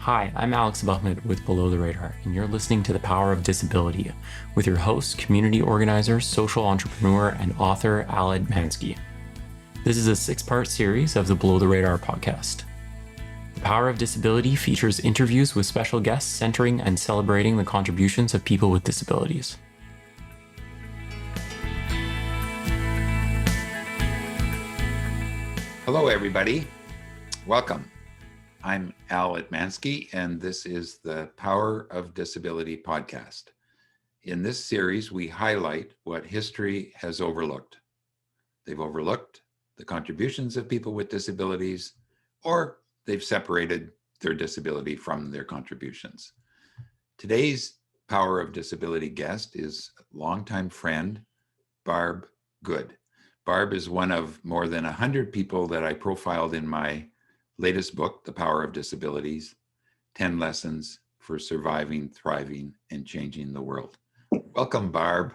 Hi, I'm Alex Buchman with Below the Radar, and you're listening to The Power of Disability with your host, community organizer, social entrepreneur, and author, Etmanski. This is a 6-part series of the Below the Radar podcast. The Power of Disability features interviews with special guests centering and celebrating the contributions of people with disabilities. Hello, everybody. Welcome. I'm Al Etmanski, and this is the Power of Disability podcast. In this series, we highlight what history has overlooked. They've overlooked the contributions of people with disabilities, or they've separated their disability from their contributions. Today's Power of Disability guest is longtime friend, Barb Goode. Barb is one of more than 100 people that I profiled in my latest book, The Power of Disabilities, 10 Lessons for Surviving, Thriving, and Changing the World. Welcome, Barb.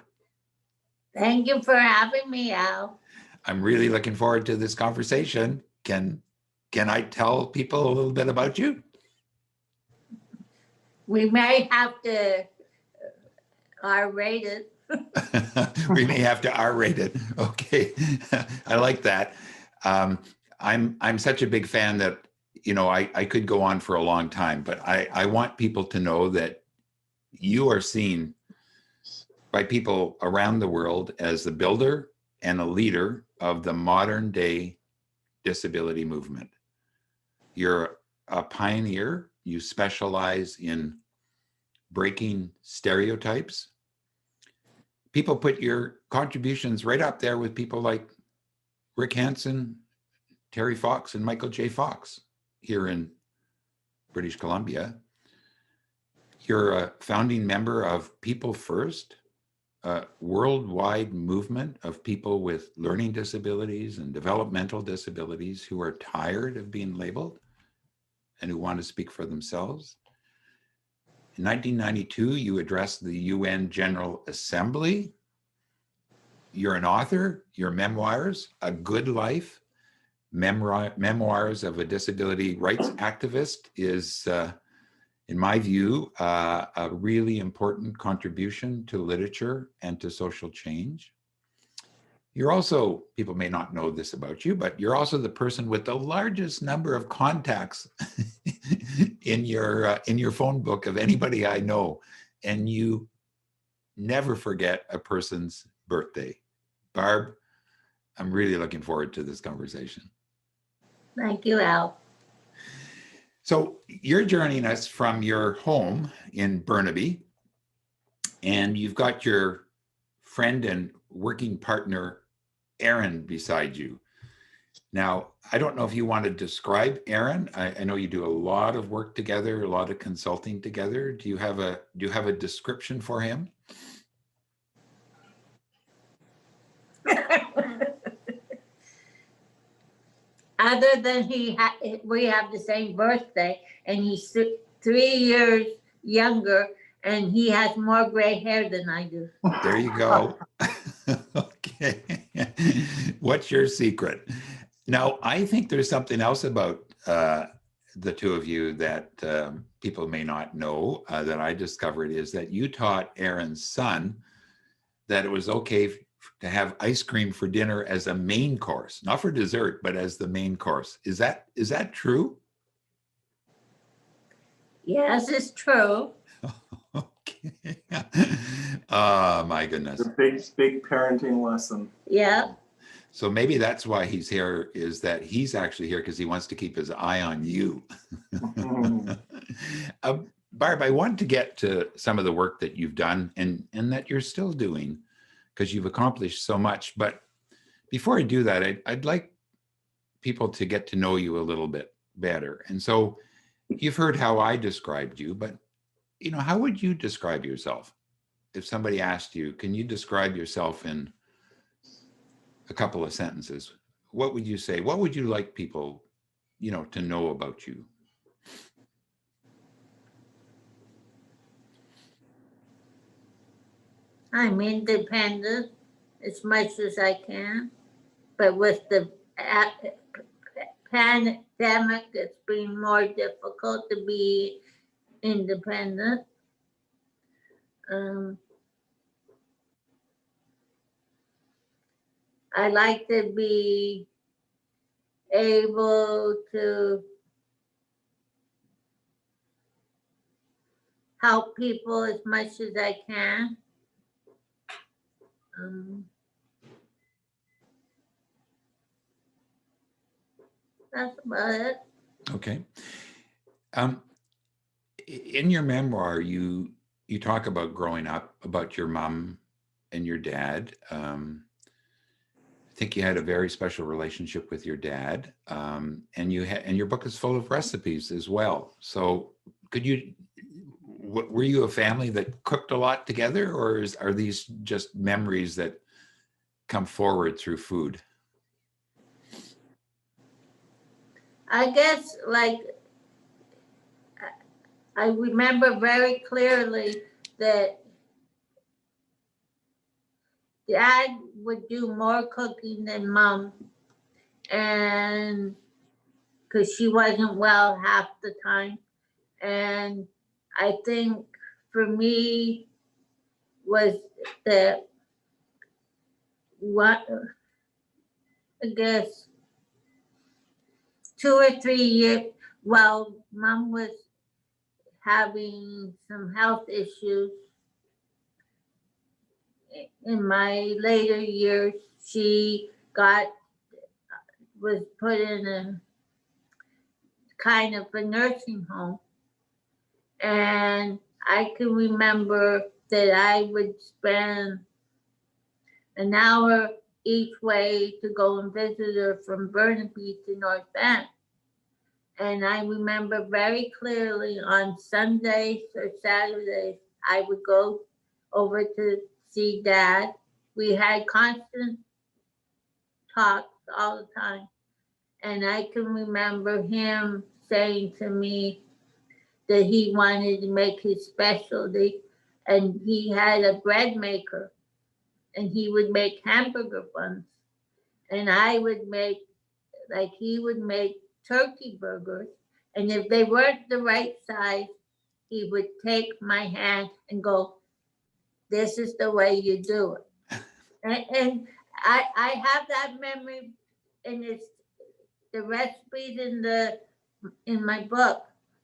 Thank you for having me, Al. I'm really looking forward to this conversation. Can I tell people a little bit about you? We may have to R-rate it. We may have to R-rate it. Okay, I like that. I'm such a big fan that, I could go on for a long time, but I want people to know that you are seen by people around the world as the builder and a leader of the modern day disability movement. You're a pioneer. You specialize in breaking stereotypes. People put your contributions right up there with people like Rick Hansen, Terry Fox, and Michael J. Fox here in British Columbia. You're a founding member of People First, a worldwide movement of people with learning disabilities and developmental disabilities who are tired of being labeled and who want to speak for themselves. In 1992, you addressed the UN General Assembly. You're an author. Your memoirs, A Good Life, Memoirs of a Disability Rights Activist, is, in my view, a really important contribution to literature and to social change. You're also, people may not know this about you, but you're also the person with the largest number of contacts in your phone book of anybody I know, and you never forget a person's birthday. Barb, I'm really looking forward to this conversation. Thank you, Al. So you're joining us from your home in Burnaby, and you've got your friend and working partner, Aaron, beside you. Now, I don't know if you want to describe Aaron. I know you do a lot of work together, a lot of consulting together. Do you have a description for him? Other than we have the same birthday, and he's 3 years younger, and he has more gray hair than I do. There you go. Okay. What's your secret? Now, I think there's something else about the two of you that people may not know that I discovered, is that you taught Aaron's son that it was okay to have ice cream for dinner as a main course, not for dessert, but as the main course. Is that true? Yes, it's true. Okay. Oh my goodness. The big parenting lesson. Yeah. So maybe that's why he's here, is that he's actually here because he wants to keep his eye on you. Barb, I want to get to some of the work that you've done and that you're still doing, because you've accomplished so much. But before I do that, I'd like people to get to know you a little bit better. And so you've heard how I described you, but how would you describe yourself? If somebody asked you, can you describe yourself in a couple of sentences, what would you say? What would you like people, to know about you? I'm independent as much as I can, but with the pandemic, it's been more difficult to be independent. I like to be able to help people as much as I can. That's about it. Okay. In your memoir, you talk about growing up, about your mom and your dad. I think you had a very special relationship with your dad, and your book is full of recipes as well. So, were you a family that cooked a lot together, or are these just memories that come forward through food? I guess, like, I remember very clearly that Dad would do more cooking than Mom, and because she wasn't well half the time. And I think for me was that I guess 2 or 3 years while Mom was having some health issues in my later years, she was put in a kind of a nursing home. And I can remember that I would spend an hour each way to go and visit her from Burnaby to North End. And I remember very clearly on Sundays or Saturdays, I would go over to see Dad. We had constant talks all the time. And I can remember him saying to me that he wanted to make his specialty, and he had a bread maker, and he would make hamburger buns. And I would make, like, he would make turkey burgers. And if they weren't the right size, he would take my hand and go, "This is the way you do it." And I have that memory, and it's the recipes in my book.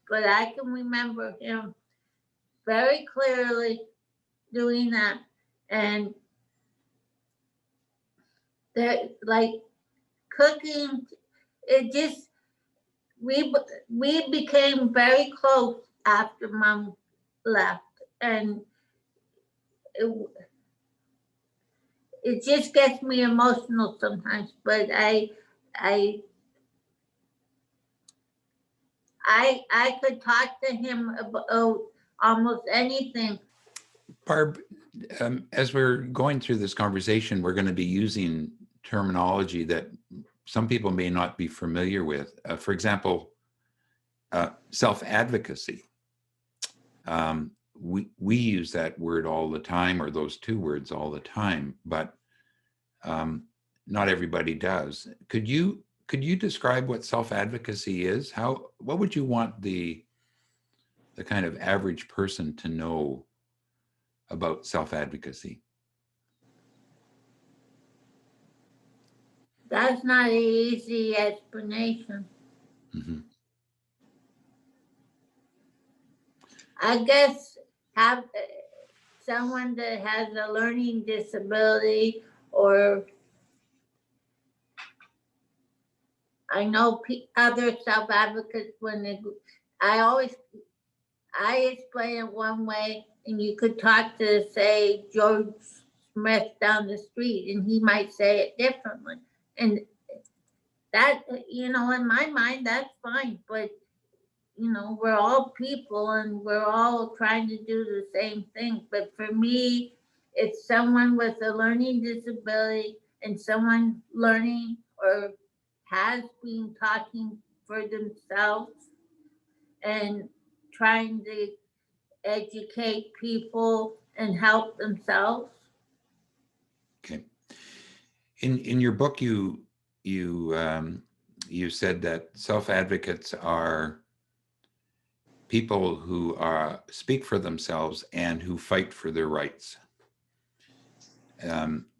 But I can remember him very clearly doing that. And that, like, cooking, it just, we became very close after Mom left. And it just gets me emotional sometimes, but I could talk to him about almost anything. Barb, as we're going through this conversation, we're going to be using terminology that some people may not be familiar with. For example, self-advocacy. We use that word all the time, or those two words all the time, but not everybody does. Could you describe what self-advocacy is? What would you want the kind of average person to know about self-advocacy? That's not an easy explanation. Mm-hmm. I guess have someone that has a learning disability, or I know other self-advocates, I explain it one way, and you could talk to, say, George Smith down the street, and he might say it differently. And that, in my mind, that's fine. But, we're all people, and we're all trying to do the same thing. But for me, it's someone with a learning disability and someone learning or has been talking for themselves and trying to educate people and help themselves. Okay. In your book, you you said that self-advocates are people who speak for themselves and who fight for their rights.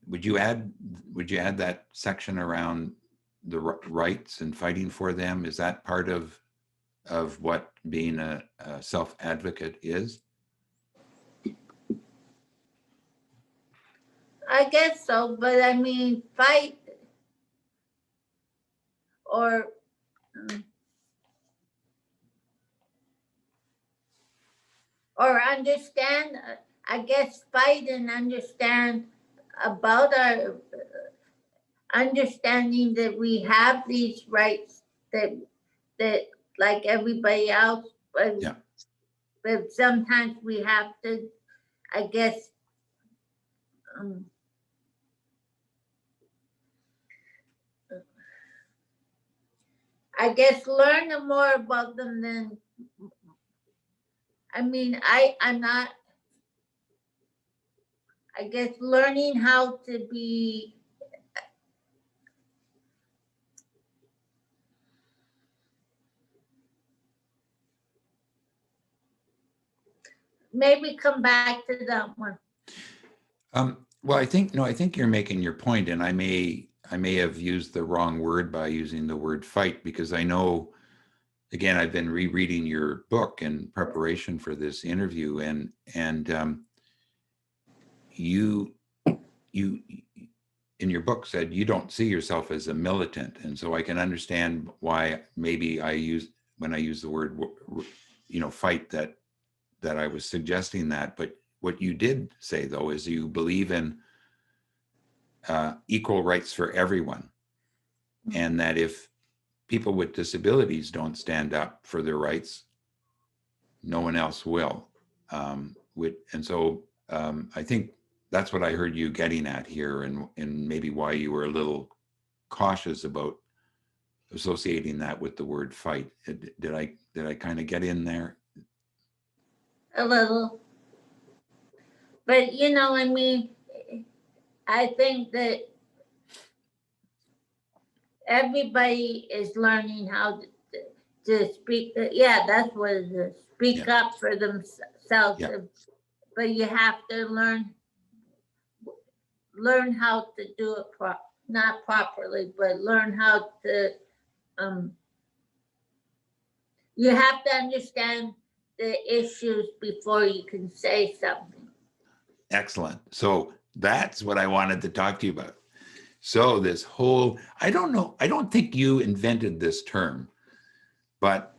Would you add that section around the rights and fighting for them? Is that part of what being a self-advocate is? I guess so, but I mean, fight or understand, I guess fight and understand about our understanding that we have these rights that like everybody else, but, Yeah. but sometimes we have to, I guess, learn more about them than, I mean, I'm not, I guess learning how to be, maybe come back to that one. Well, I think you're making your point, and I may have used the wrong word by using the word fight, because I know, again, I've been rereading your book in preparation for this interview, and you in your book said you don't see yourself as a militant, and so I can understand why maybe when I use the word fight that I was suggesting that. But what you did say, though, is you believe in equal rights for everyone, and that if people with disabilities don't stand up for their rights, no one else will. And so I think that's what I heard you getting at here, and maybe why you were a little cautious about associating that with the word fight. Did I kind of get in there? A little. But, I mean, I think that everybody is learning how to speak. Yeah, that's what it is. Speak up for themselves. Yeah. But you have to learn how to do it not properly, but learn how to, you have to understand the issues before you can say something. Excellent. So that's what I wanted to talk to you about. So this whole, I don't think you invented this term, but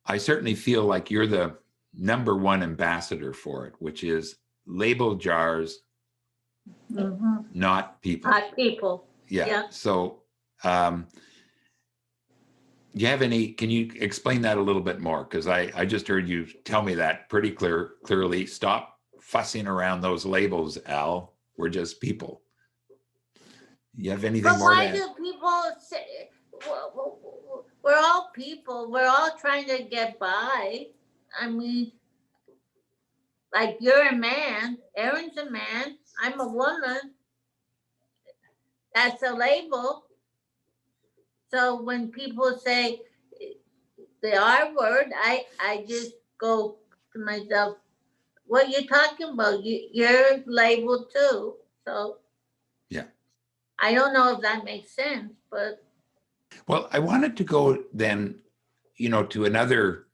I certainly feel like you're the #1 ambassador for it, which is label jars, not people. Not people. Yeah. So can you explain that a little bit more? Because I just heard you tell me that pretty clearly. Stop fussing around those labels, Al. We're just people. You have anything more to add? But why do people say, we're all people, we're all trying to get by? I mean, like, you're a man, Aaron's a man, I'm a woman. That's a label. So when people say the R word, I just go to myself, what are you talking about? You're labeled too. So yeah, I don't know if that makes sense, but. Well, I wanted to go then, to another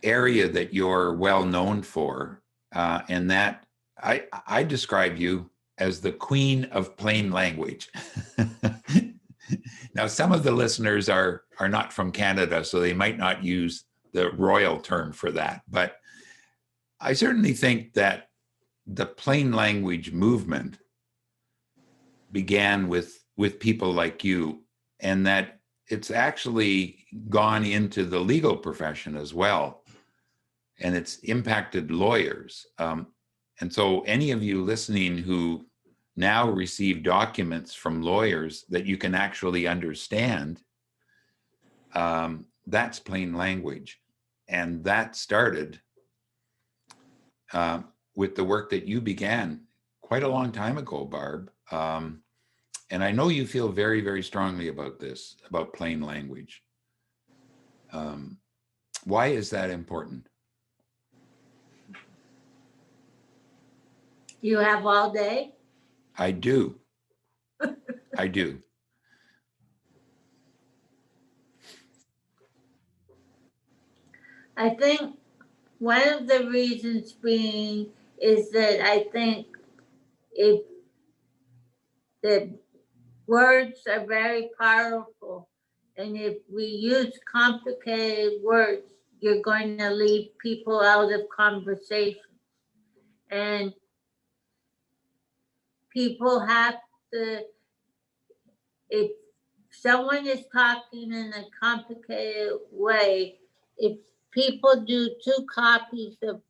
area that you're well known for, and that I describe you as the queen of plain language. Now, some of the listeners are not from Canada, so they might not use the royal term for that. But I certainly think that the plain language movement began with people like you, and that it's actually gone into the legal profession as well. And it's impacted lawyers. And so any of you listening who now receive documents from lawyers that you can actually understand, that's plain language. And that started with the work that you began quite a long time ago, Barb. and I know you feel very, very strongly about this, about plain language. Why is that important? You have all day? I do. I do. I think one of the reasons being is that I think if the words are very powerful, and if we use complicated words, you're going to leave people out of conversation. And people have to, if someone is talking in a complicated way, if people do 2 copies of,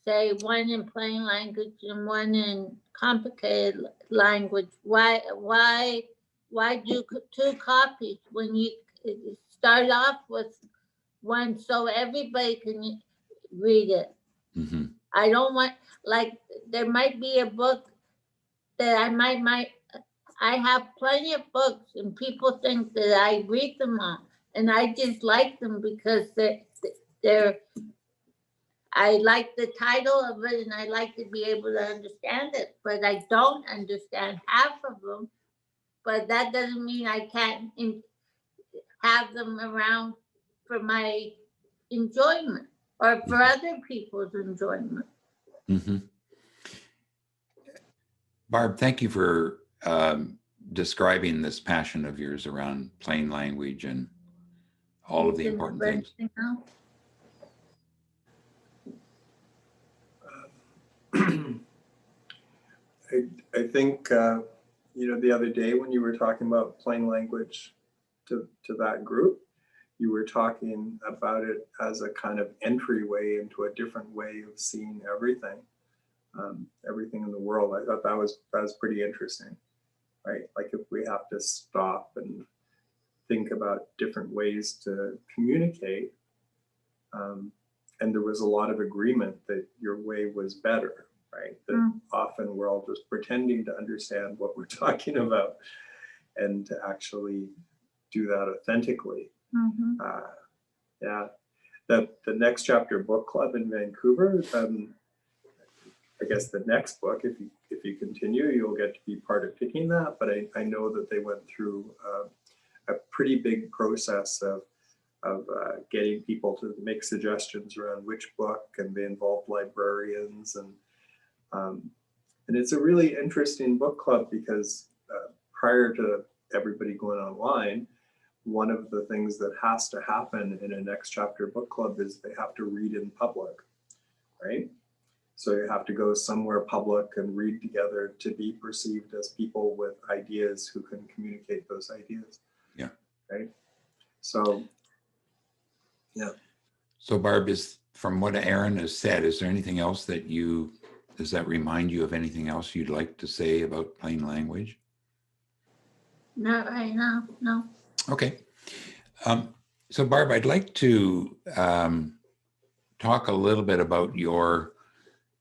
say, one in plain language and one in complicated language, why do 2 copies when you start off with one so everybody can read it? Mm-hmm. I don't want, like, there might be a book that I have plenty of books and people think that I read them all, and I just like them because they're I like the title of it and I like to be able to understand it, but I don't understand half of them. But that doesn't mean I can't have them around for my enjoyment or for other people's enjoyment. Mm-hmm. Barb, thank you for describing this passion of yours around plain language and all of the important things. I think, the other day when you were talking about plain language to that group, you were talking about it as a kind of entryway into a different way of seeing everything, everything in the world. I thought that was pretty interesting, right? Like if we have to stop and think about different ways to communicate, and there was a lot of agreement that your way was better, right? That often we're all just pretending to understand what we're talking about, and to actually do that authentically. Yeah, the Next Chapter book club in Vancouver, I guess the next book, if you continue, you'll get to be part of picking that. But I know that they went through a pretty big process of getting people to make suggestions around which book, and they involved librarians, and it's a really interesting book club because prior to everybody going online, one of the things that has to happen in a Next Chapter book club is they have to read in public, right? So you have to go somewhere public and read together to be perceived as people with ideas who can communicate those ideas. Yeah. Right. So, yeah. So Barb, from what Aaron has said, is there anything else does that remind you of anything else you'd like to say about plain language? Not right now, no. Okay. So Barb, I'd like to talk a little bit about your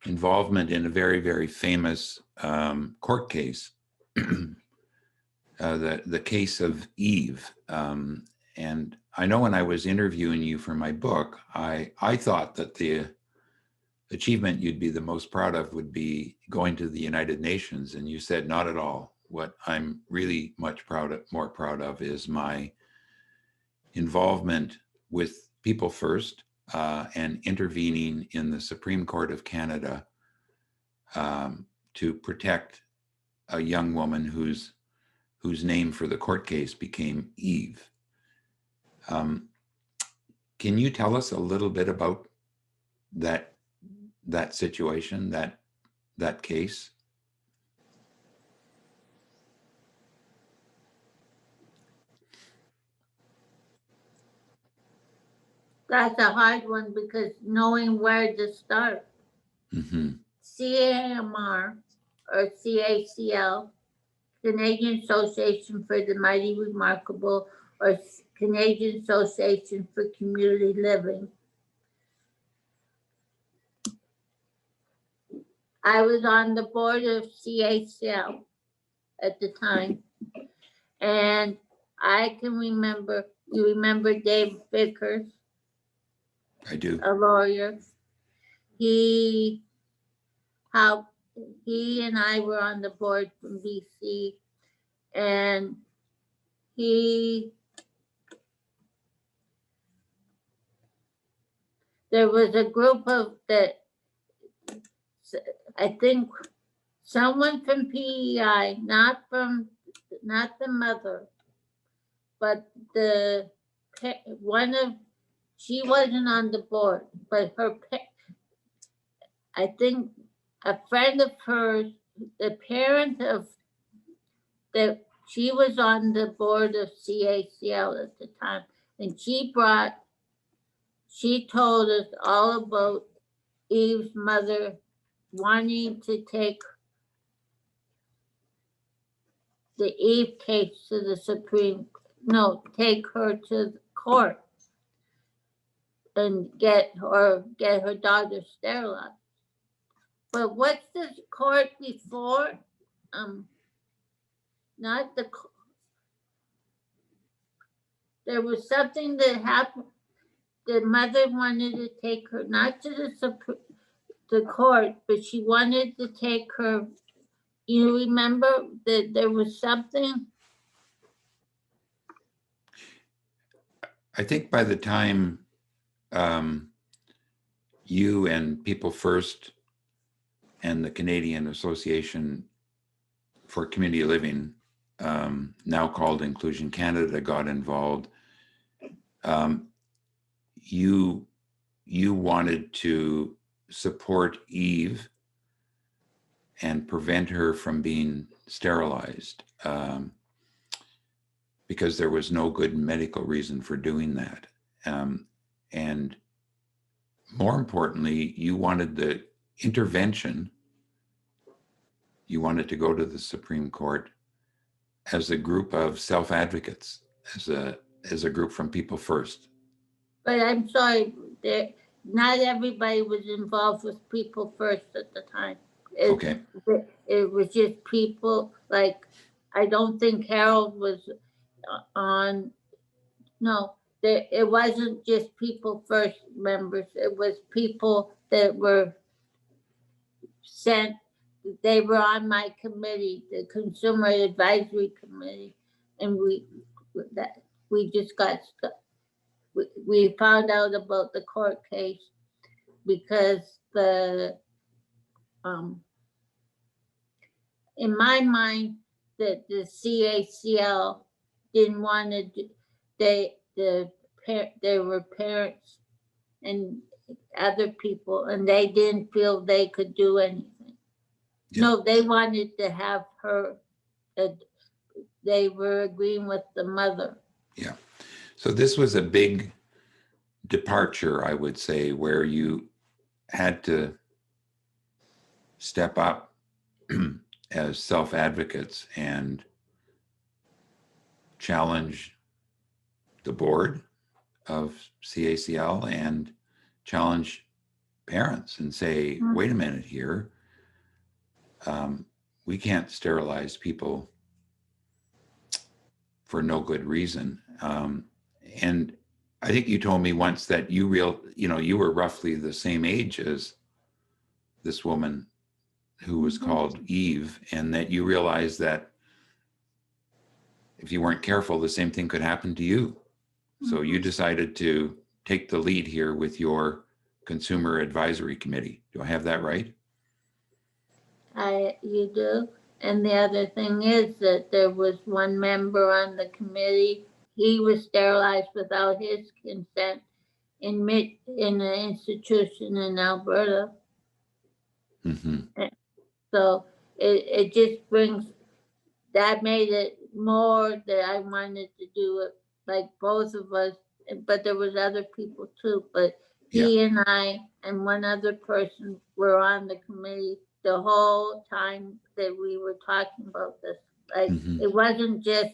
involvement in a very, very famous court case, the case of Eve. And I know when I was interviewing you for my book, I thought that the achievement you'd be the most proud of would be going to the United Nations, and you said not at all. What I'm really much more proud of is my involvement with People First and intervening in the Supreme Court of Canada to protect a young woman whose name for the court case became Eve. Can you tell us a little bit about that situation, that case? That's a hard one because knowing where to start. Mm-hmm. CAMR or CACL, Canadian Association for the Mighty Remarkable, or Canadian Association for Community Living. I was on the board of CACL at the time, And I can remember, you remember Dave Vickers, I do. a lawyer? How he and I were on the board from BC, and there was a group of that, I think someone from PEI, not the mother, but she wasn't on the board, but I think a friend of hers, the parent of she was on the board of CACL at the time, and she told us all about Eve's mother wanting to take the Eve case to the take her to the court and get her daughter sterilized. But what's the court before? Not the. There was something that happened. The mother wanted to take her not to the court, but she wanted to take her. You remember that there was something? I think by the time you and People First and the Canadian Association for Community Living, now called Inclusion Canada, got involved, you wanted to support Eve and prevent her from being sterilized, because there was no good medical reason for doing that. And more importantly, you wanted the intervention. You wanted to go to the Supreme Court as a group of self-advocates, as a group from People First. But I'm sorry, not everybody was involved with People First at the time. Okay. It was just people, like, I don't think Harold was on. No, it wasn't just People First members. It was people that were sent. They were on my committee, the Consumer Advisory Committee, and we just got stuck. We found out about the court case because in my mind, that the CACL didn't want to do, they were parents and other people, and they didn't feel they could do anything. Yeah. No, they wanted to have her, they were agreeing with the mother. Yeah. So this was a big departure, I would say, where you had to step up as self-advocates and challenge the board of CACL and challenge parents and say, wait a minute here, we can't sterilize people for no good reason. And I think you told me once that you were roughly the same age as this woman who was called Eve, and that you realized that if you weren't careful, the same thing could happen to you. So you decided to take the lead here with your Consumer Advisory Committee. Do I have that right? You do. And the other thing is that there was one member on the committee. He was sterilized without his consent in an institution in Alberta. Mm-hmm. So it just that made it more that I wanted to do it, like both of us, but there was other people too. But he and I and one other person were on the committee the whole time that we were talking about this. Like it wasn't just,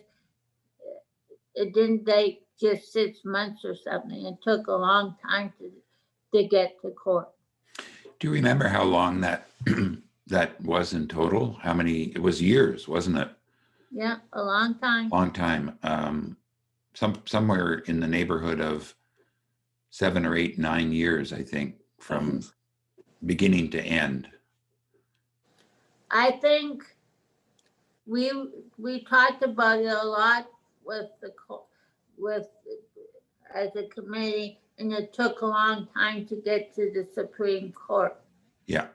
it didn't take just 6 months or something. It took a long time to get to court. Do you remember how long that that was in total? How many? It was years, wasn't it? Yeah, a long time. Long time. Somewhere in the neighborhood of 7 or 8, 9 years, I think, from beginning to end. I think we talked about it a lot with as a committee, and it took a long time to get to the Supreme Court. Yeah.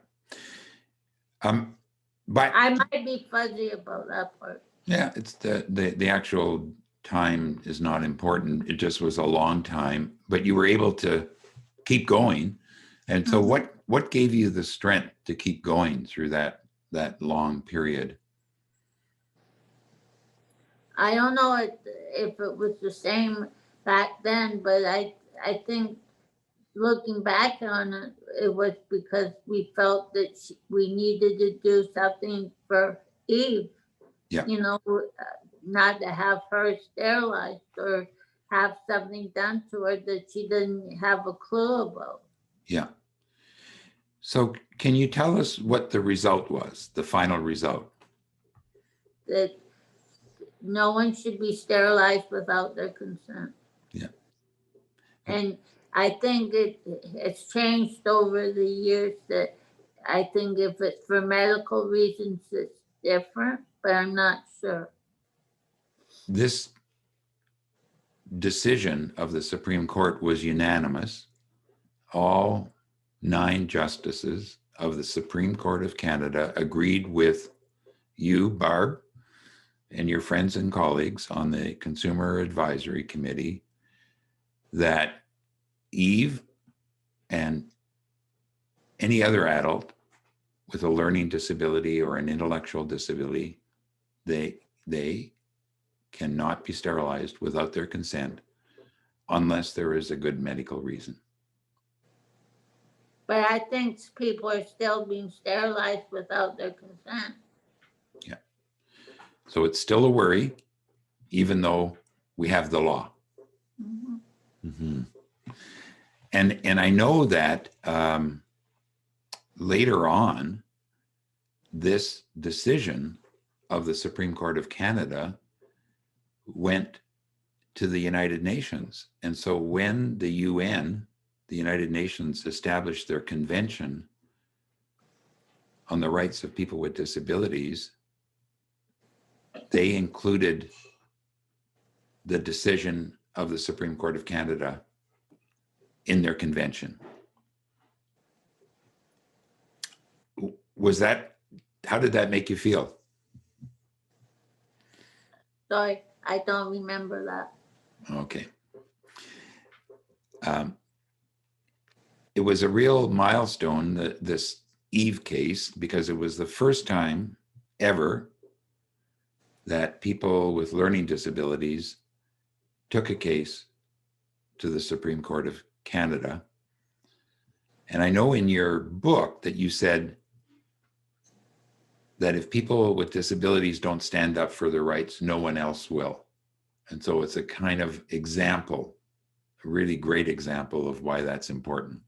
But I might be fuzzy about that part. yeah, it's the actual time is not important. It just was a long time, but you were able to keep going. And so what gave you the strength to keep going through that long period? I don't know if it was the same back then, but I think looking back on it, it was because we felt that we needed to do something for Eve. Yeah. You know, not to have her sterilized or have something done to her that she didn't have a clue about. Yeah. So can you tell us what the result was, the final result? That no one should be sterilized without their consent. Yeah. And I think it's changed over the years. That I think if it's for medical reasons, it's different, but I'm not sure. This decision of the Supreme Court was unanimous. All 9 justices of the Supreme Court of Canada agreed with you, Barb, and your friends and colleagues on the Consumer Advisory Committee that Eve and any other adult with a learning disability or an intellectual disability, they cannot be sterilized without their consent unless there is a good medical reason. But I think people are still being sterilized without their consent. Yeah. So it's still a worry, even though we have the law. Mm-hmm. Mm-hmm. And I know that later on, this decision of the Supreme Court of Canada went to the United Nations. And so when the UN, the United Nations, established their convention on the rights of people with disabilities, they included the decision of the Supreme Court of Canada in their convention. How did that make you feel? Sorry, I don't remember that. Okay. It was a real milestone, this Eve case, because it was the first time ever that people with learning disabilities took a case to the Supreme Court of Canada. And I know in your book that you said that if people with disabilities don't stand up for their rights, no one else will. And so it's a kind of example, a really great example of why that's important.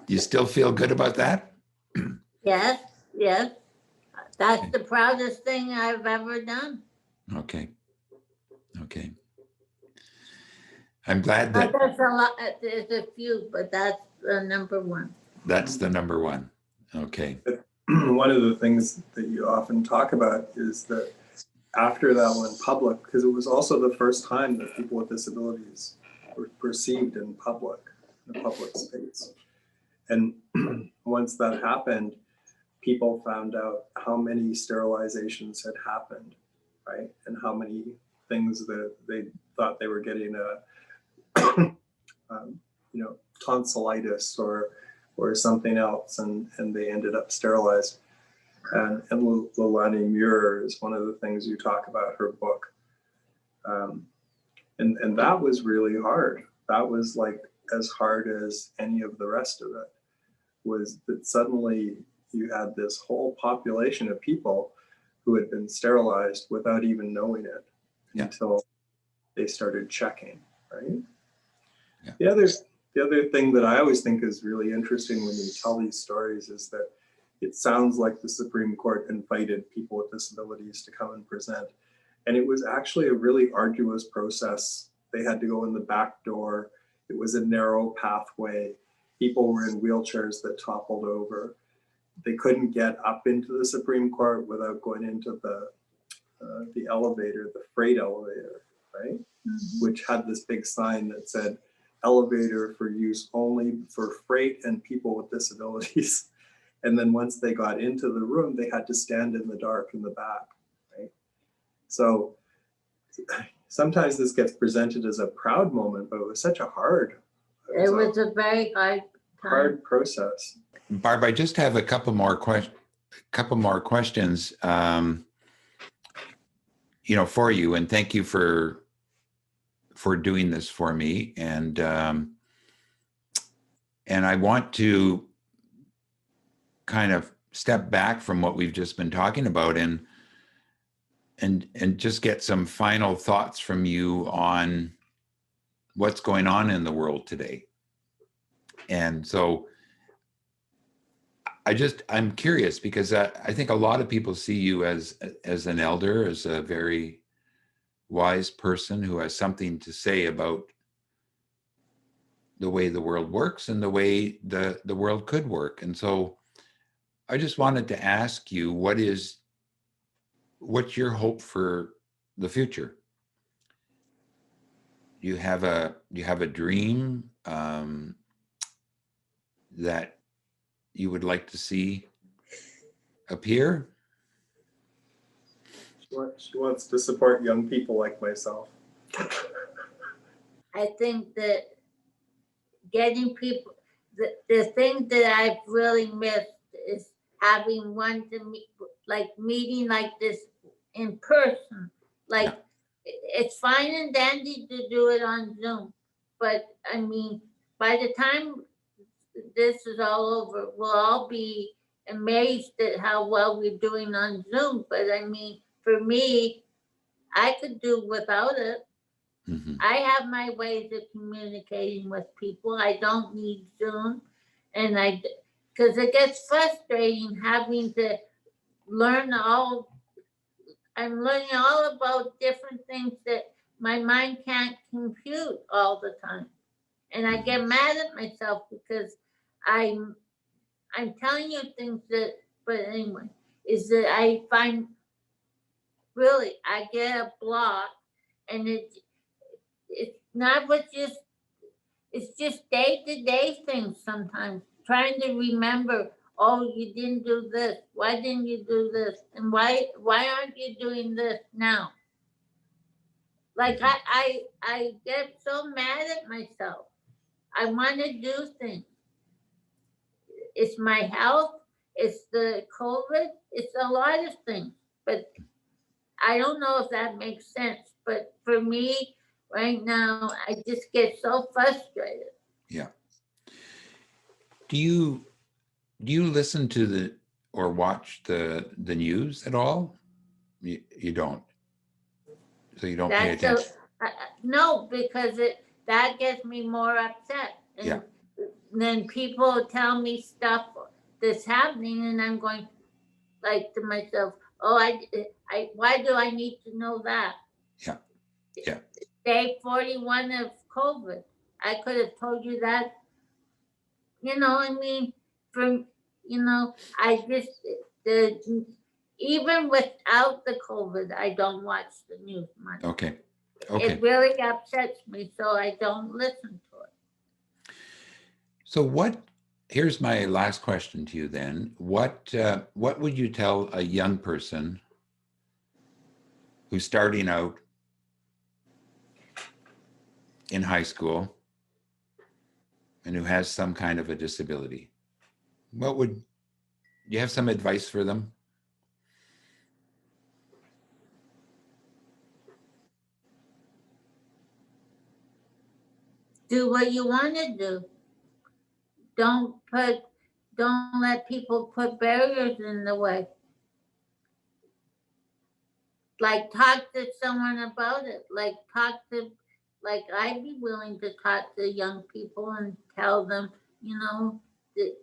You still feel good about that? Yes. That's the proudest thing I've ever done. Okay. I'm glad that There's a lot. There's a few, but that's the number one. that's the number one. Okay. One of the things that you often talk about is that after that went public, because it was also the first time that people with disabilities were perceived in the public space. And once that happened, people found out how many sterilizations had happened, right? And how many things that they thought they were getting tonsillitis or something else, and they ended up sterilized. And Lilani Muir is one of the things you talk about her book. And that was really hard. That was like as hard as any of the rest of it, was that suddenly you had this whole population of people who had been sterilized without even knowing it until they started checking, right? Yeah. The The other thing that I always think is really interesting when you tell these stories is that it sounds like the Supreme Court invited people with disabilities to come and present. And it was actually a really arduous process. They had to go in the back door. It was a narrow pathway. People were in wheelchairs that toppled over. They couldn't get up into the Supreme Court without going into the elevator, the freight elevator, right? Mm-hmm. Which had this big sign that said, elevator for use only for freight and people with disabilities. And then once they got into the room, they had to stand in the dark in the back, right? So sometimes this gets presented as a proud moment, but it was such a hard. It was a very hard process. Barb, I just have a couple more questions, for you, and thank you for doing this for me. And I want to kind of step back from what we've just been talking about and just get some final thoughts from you on what's going on in the world today. And so I'm curious because I think a lot of people see you as an elder, as a very wise person who has something to say about the way the world works and the way the world could work. And so I just wanted to ask you, what's your hope for the future? Do you have a dream that you would like to see appear? She wants to support young people like myself. I think that getting people, the thing that I've really missed is having one to meet, like meeting like this in person. Like, it's fine and dandy to do it on Zoom, but I mean, by the time this is all over, we'll all be amazed at how well we're doing on Zoom. But I mean, for me, I could do without it. Mm-hmm. I have my ways of communicating with people. I don't need Zoom. And because it gets frustrating having to I'm learning all about different things that my mind can't compute all the time. And I get mad at myself because I'm telling you things but anyway, is that I find really, I get a block, and it's not it's just day-to-day things sometimes, trying to remember, oh, you didn't do this, why didn't you do this, and why aren't you doing this now? Like, I get so mad at myself. I want to do things. It's my health, it's the COVID, it's a lot of things, but I don't know if that makes sense. But for me, right now, I just get so frustrated. Yeah. Do you listen to or watch the news at all? You don't. So you don't pay attention. No, because that gets me more upset. And yeah. Then people tell me stuff that's happening, and I'm going like to myself, oh, why do I need to know that? Yeah. Yeah. Day 41 of COVID. I could have told you that. I mean, even without the COVID, I don't watch the news much. Okay. It really upsets me, so I don't listen to it. So here's my last question to you then. What would you tell a young person who's starting out in high school and who has some kind of a disability? Do you have some advice for them? Do what you want to do. Don't let people put barriers in the way. Like, talk to someone about it. Like, talk to like I'd be willing to talk to young people and tell them, you know, that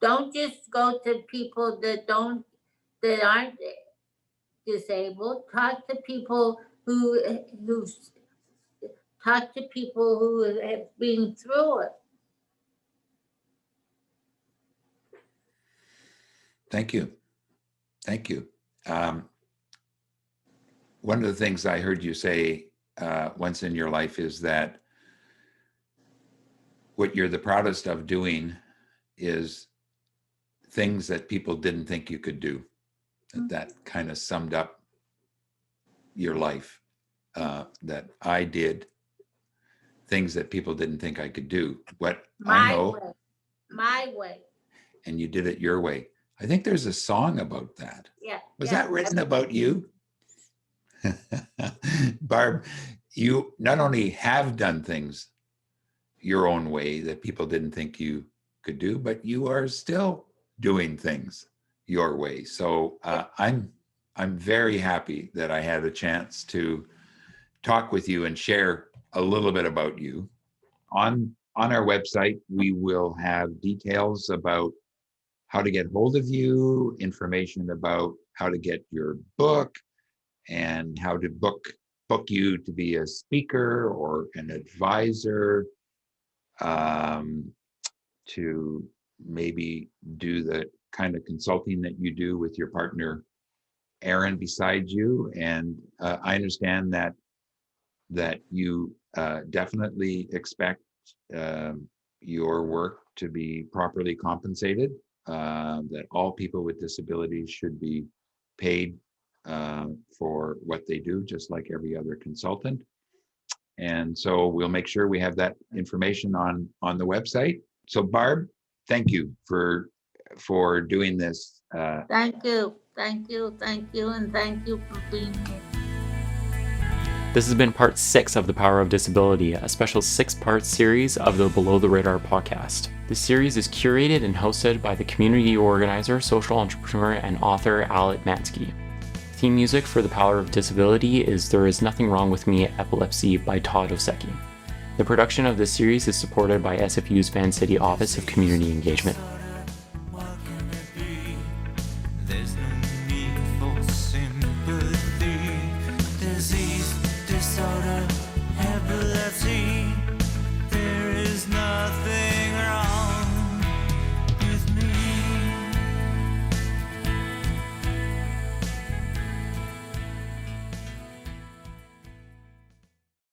don't just go to people that aren't disabled. Talk to people who talk to people who have been through it. Thank you. Thank you. One of the things I heard you say once in your life is that what you're the proudest of doing is things that people didn't think you could do. That kind of summed up your life, that I did things that people didn't think I could do. What I know, My way. and you did it your way. I think there's a song about that. Yeah. Was that written about you? Barb, you not only have done things your own way that people didn't think you could do, but you are still doing things your way. So I'm very happy that I had a chance to talk with you and share a little bit about you. On our website, we will have details about how to get hold of you, information about how to get your book, and how to book you to be a speaker or an advisor, to maybe do the kind of consulting that you do with your partner, Aaron, beside you. And I understand that you definitely expect your work to be properly compensated, that all people with disabilities should be paid for what they do, just like every other consultant. And so we'll make sure we have that information on the website. So Barb, thank you for doing this. Thank you, and thank you for being here. This has been part 6 of The Power of Disability, a special 6-part series of the Below the Radar podcast. This series is curated and hosted by the community organizer, social entrepreneur, and author Etmanski. Theme music for The Power of Disability is There Is Nothing Wrong With Me, Epilepsy by Todd Osecki. The production of this series is supported by SFU's Van City Office of Community Engagement.